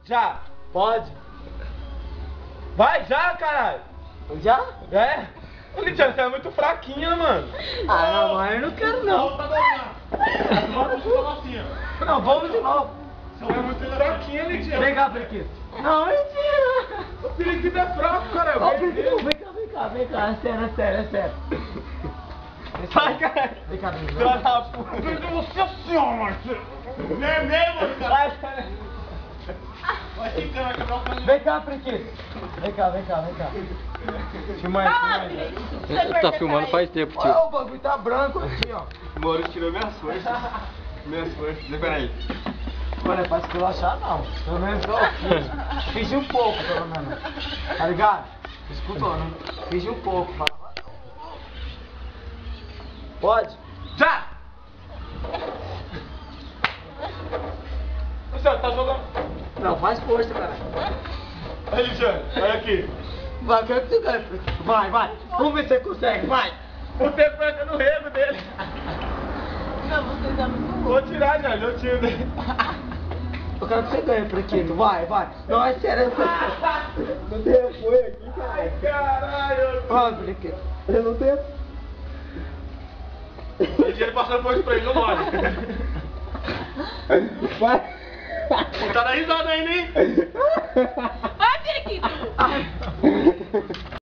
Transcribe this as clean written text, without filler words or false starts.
Já. Pode. Vai já, caralho. Já? É? Ô, Lidiane, você é muito fraquinha, mano. Ah, não, mas eu não quero não. Não, vamos de novo. Você é muito fraquinha, Lidiane. Vem cá, Periquito. Não, mentira. O periquito é fraco, cara. Ó, Periquito, vem cá. É sério. Vai, cara. Vem cá. Filha da puta. Nossa senhora, Marcelo! Não é mesmo, cara? Vai, cara. Vai ficando, vai quebrar o caminho. Vem cá, Periquito. Vem cá. Filma aí. Tá filmando faz tempo, tio. Ó, o bagulho tá branco aqui, ó. O Maurício tirou minhas forças. Peraí. Olha, é pra esculachar não. Pelo menos eu fiz um pouco, pelo menos. Tá ligado? Escutou, né? Fiz um pouco. Pode? Já! Você tá jogando. Não, faz força, cara. Aí, Lidiane, olha aqui. Vai, quero que você ganhe. Vai. Vamos ver se você consegue, vai. O tempo entra no rego dele. Não, vocês é muito louco. Vou tirar, já, eu tiro dele. Eu quero que você ganhe, Periquito. Vai. Não, é sério. Não tem apoio aqui, Ai, cara. caralho. Ó, Periquito. Eu não tenho. Lidiane passando força pra ele, não mole. Vai. Não tá na risada ainda, hein? Vai, periquito!